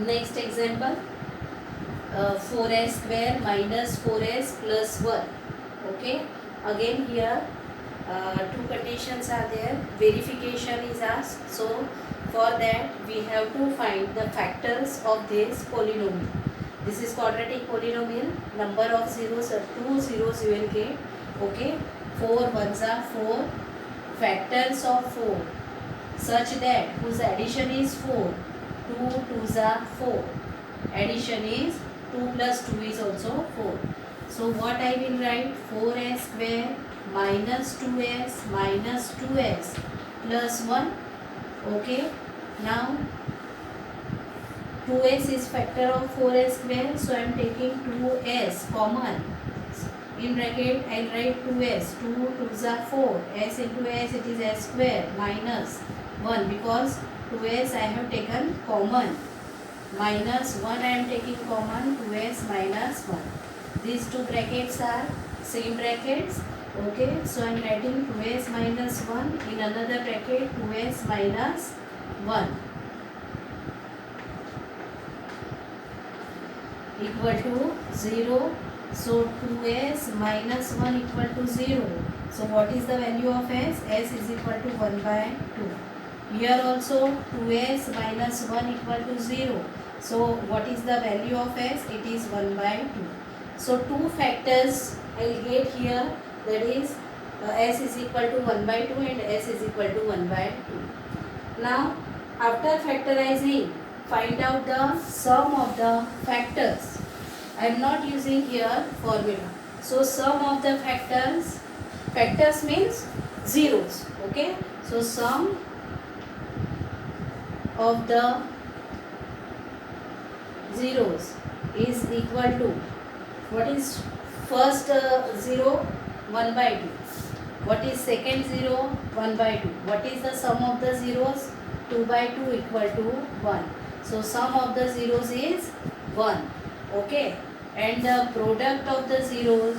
Next example, 4s square minus 4s plus 1. Okay, again here two conditions are there. Verification is asked. So for that we have to find the factors of this polynomial. This is quadratic polynomial. Number of zeros are 2 zeros you will get. Okay, 4 ones are 4. Factors of 4 such that whose addition is 4. 2 twos are 4. Addition is 2 plus 2 is also 4. So what I will write, 4s square minus 2s minus 2s plus 1. Okay, now 2s is factor of 4s square, so I am taking 2s common. In bracket I will write 2s, 2 2s are 4, s into s it is s square minus 1 because 2s I have taken common, minus 1 I am taking common, 2s minus 1. These two brackets are same brackets. Okay, so I am writing 2s minus 1 in another bracket, 2s minus 1 equal to 0. So 2s minus 1 equal to 0. So what is the value of s? S is equal to 1 by 2. Here also 2s minus 1 equal to 0. So what is the value of s? It is 1 by 2. So two factors I will get here, that is s is equal to 1 by 2 and s is equal to 1 by 2. Now after factorizing, find out the sum of the factors. I am not using here formula. So sum of the factors, factors means zeros. Okay, so sum of the zeros is equal to, what is first 0? 1 by 2. What is second 0? 1 by 2. What is the sum of the zeros? 2 by 2 equal to 1. So sum of the zeros is 1. Okay, and the product of the zeros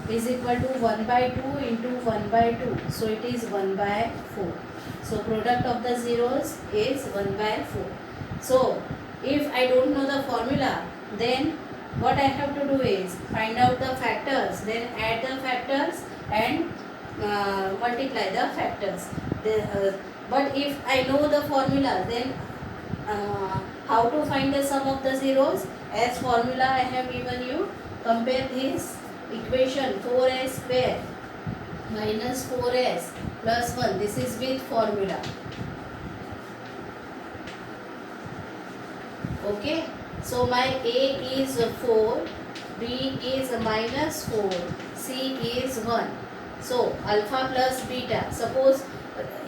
is equal to 1 by 2 into 1 by 2. So it is 1 by 4. So product of the zeros is 1 by 4. So if I don't know the formula, then what I have to do is find out the factors, then add the factors and multiply the factors. But if I know the formula, then how to find the sum of the zeros? As formula I have given you. Compare this equation, 4s square minus 4s plus 1. This is with formula. Okay, so my A is 4, B is minus 4, C is 1. So alpha plus beta. Suppose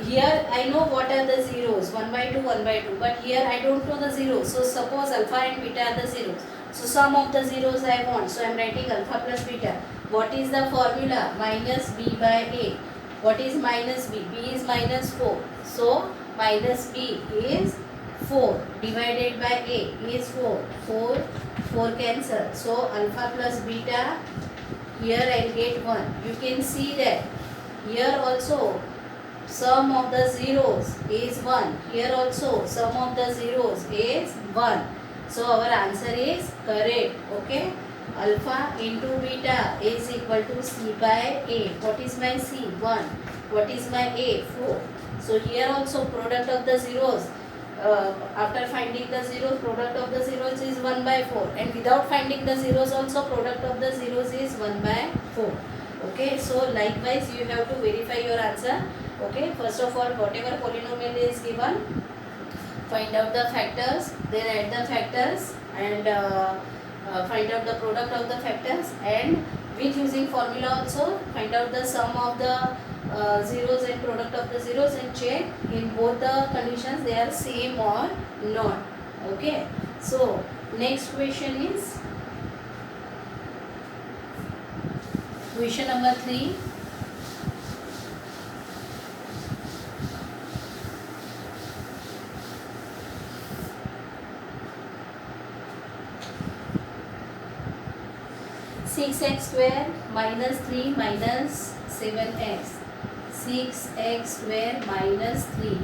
here I know what are the zeros, 1 by 2, 1 by 2, but here I don't know the zeros. So suppose alpha and beta are the zeros. So sum of the zeros I want. So I am writing alpha plus beta. What is the formula? Minus b by a. What is minus b? B is minus 4. So minus b is 4 divided by a is 4. 4 cancel. So alpha plus beta, here I will get 1. You can see that here also sum of the zeros is 1. Here also sum of the zeros is 1. So our answer is correct. Okay. Alpha into beta is equal to c by a. What is my c? 1. What is my a? 4. So here also product of the zeros, after finding the zeros, product of the zeros is 1 by 4, and without finding the zeros also product of the zeros is 1 by 4. Okay, so likewise you have to verify your answer. Okay, first of all, whatever polynomial is given, find out the factors, then add the factors and find out the product of the factors, and with using formula also find out the sum of the zeros and product of the zeros, and check in both the conditions they are same or not. Okay, so next question is question number 3. (6x square minus 3 minus 7x). 6x square minus 3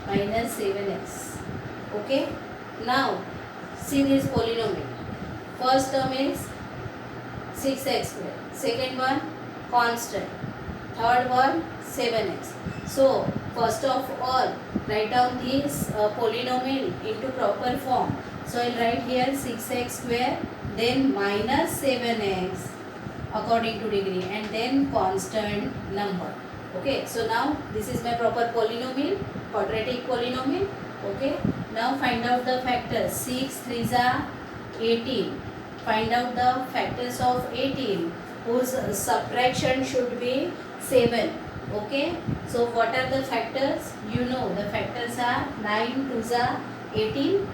minus 7x. Okay, now see this polynomial. First term is 6x square, second one constant, third one 7x. So first of all write down this polynomial into proper form. So I'll write here 6x square, then minus 7x according to degree, and then constant number. Okay, so now this is my proper polynomial, quadratic polynomial. Okay, now find out the factors. 6 3s are 18. Find out the factors of 18 whose subtraction should be 7. Okay, so what are the factors? You know the factors are 9 2s are 18.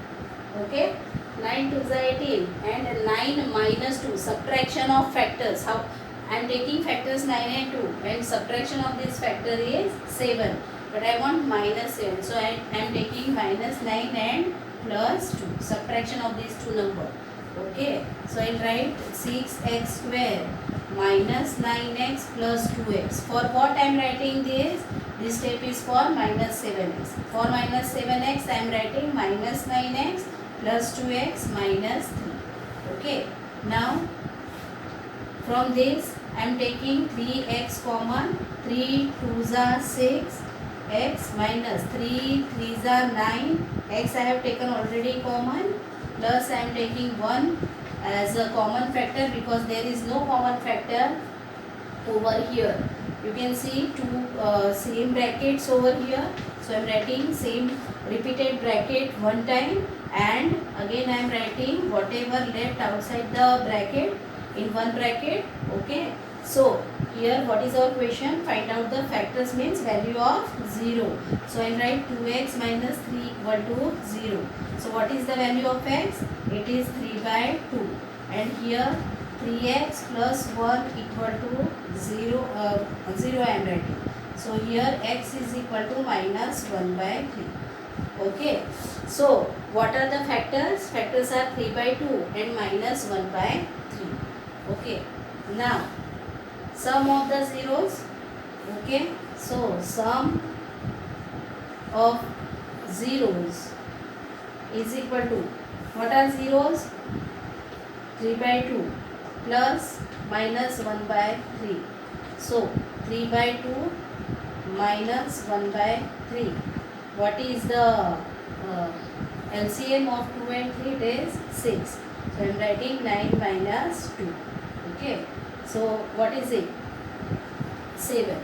Okay, 9 2s are 18 and 9 minus 2, subtraction of factors. How I am taking factors 9 and 2 and subtraction of this factor is 7, but I want minus 7, so I am taking minus 9 and plus 2, subtraction of these two numbers. Okay, so I will write 6x square minus 9x plus 2x. For what I am writing this? This step is for minus 7x. For minus 7x I am writing minus 9x plus 2x minus 3. Okay, now from this I am taking 3x common. 3 2s are 6, x minus 3 3s are 9, x I have taken already common, plus I am taking 1 as a common factor because there is no common factor over here. You can see two same brackets over here, so I am writing same repeated bracket one time, and again I am writing whatever left outside the bracket in one bracket. Okay, so here what is our question? Find out the factors means value of 0. So I will write 2x minus 3 equal to 0. So what is the value of x? It is 3 by 2, and here 3x plus 1 equal to 0, 0 I am writing. So here x is equal to minus 1 by 3. Okay, so what are the factors? Factors are 3 by 2 and minus 1 by 3. Okay, now sum of the zeros. Okay, so sum of zeros is equal to, what are zeros? 3 by 2 plus minus 1 by 3. So 3 by 2 minus 1 by 3. What is the LCM of 2 and 3? It is 6. So I am writing 9 minus 2. Okay, so what is it? 7.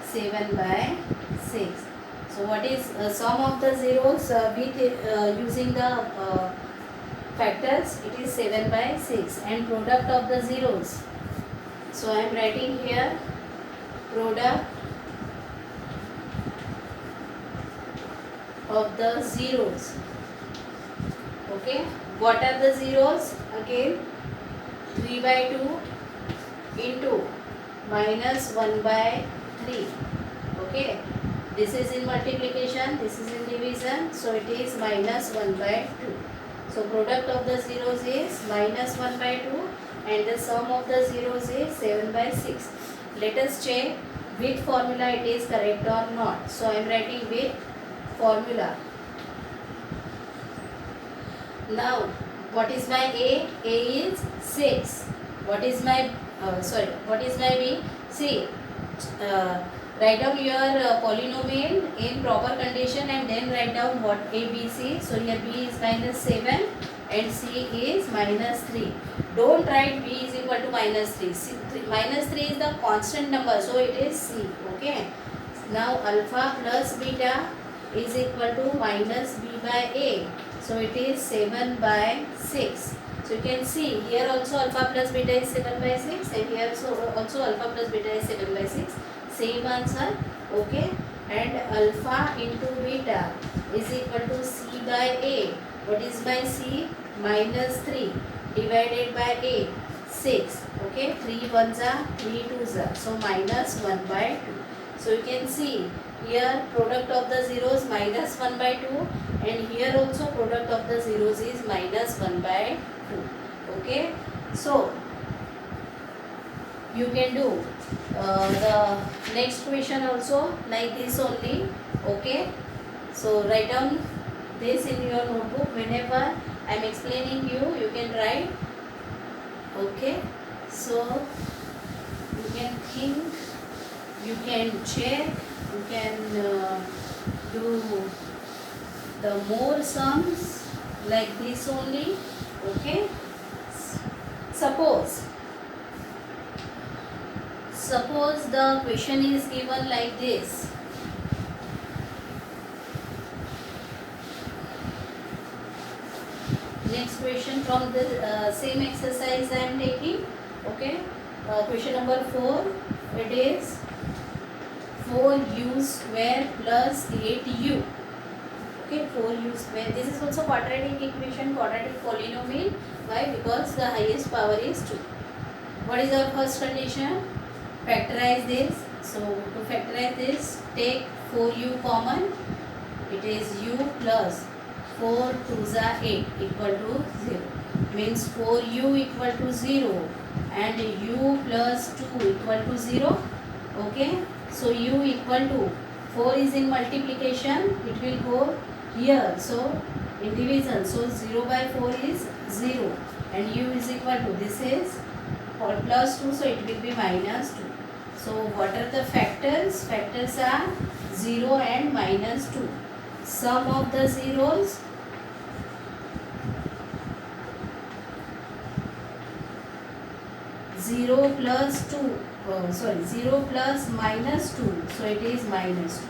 7 by 6. So what is sum of the zeros with using the factors? It is 7 by 6, and product of the zeros. So I am writing here product of the zeros. Okay, what are the zeros? Again 3 by 2 into minus 1 by 3. Okay, this is in multiplication, this is in division, so it is minus 1 by 2. So product of the zeros is minus 1 by 2 and the sum of the zeros is 7 by 6. Let us check with formula it is correct or not. So I am writing with formula. Now what is my A? A is 6. What is my what is my B? See, write down your polynomial in proper condition and then write down what A, B, C. So here B is minus 7 and C is minus 3. Don't write B is equal to minus 3. Minus 3 is the constant number, so it is C. Okay. Now alpha plus beta is equal to minus B by A. So it is 7 by 6. So you can see here also alpha plus beta is 7 by 6 and here also alpha plus beta is 7 by 6. Same answer. Okay. And alpha into beta is equal to C by A. What is by C? Minus 3 divided by A. 6. Okay. 3 ones are 3 twos are. So minus 1 by 2. So you can see here product of the zeros minus 1 by 2 and here also product of the zeros is minus 1 by 2. Okay. So you can do the next question also like this only. Okay, so write down this in your notebook. Whenever I am explaining you can write. Okay, so you can think, you can check, you can do the more sums like this only. Okay, suppose the question is given like this. Next question from the same exercise I am taking. Okay, question number 4. It is 4u square plus 8u. Okay, 4u square. This is also quadratic equation, quadratic polynomial. Why? Because the highest power is 2. What is our first condition? Factorize this. So to factorize this, take 4u common. It is u plus 4 2s are 8 equal to 0. Means 4u equal to 0 and u plus 2 equal to 0. Okay. So u equal to 4 is in multiplication. It will go here. So in division. So 0 by 4 is 0. And u is equal to, this is plus 2. So it will be minus 2. So what are the factors? Factors are 0 and minus 2. Sum of the zeros, 0 plus 2, 0 plus minus 2, so it is minus 2.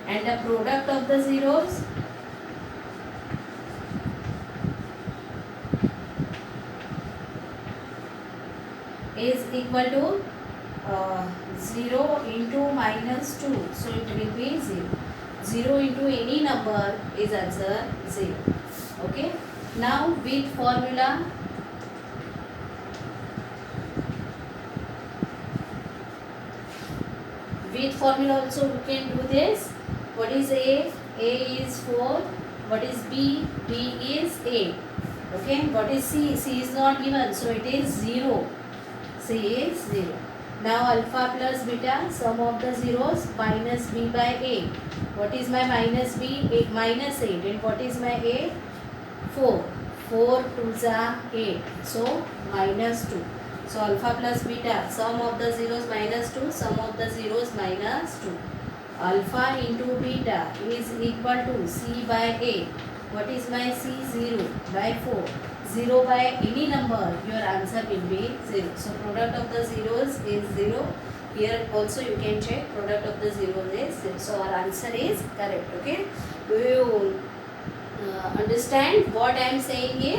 And the product of the zeros, is equal to 0 into minus 2, so it will be 0. 0 into any number is answer 0. Okay. Now with formula, also we can do this. What is A? A is 4. What is B? B is 8. Okay. What is C? C is not given, so it is 0. C is 0. Now alpha plus beta, sum of the zeros, minus b by 8. What is my minus b? 8 minus 8. And what is my a? 4. 4 2s are 8. So minus 2. So alpha plus beta, sum of the zeros minus 2, sum of the zeros minus 2. Alpha into beta is equal to c by a. What is my c? 0 by 4. 0 by any number, your answer will be 0. So product of the zeros is 0. Here also you can check, product of the zeros is 0. So our answer is correct. Okay. Do you understand what I am saying here?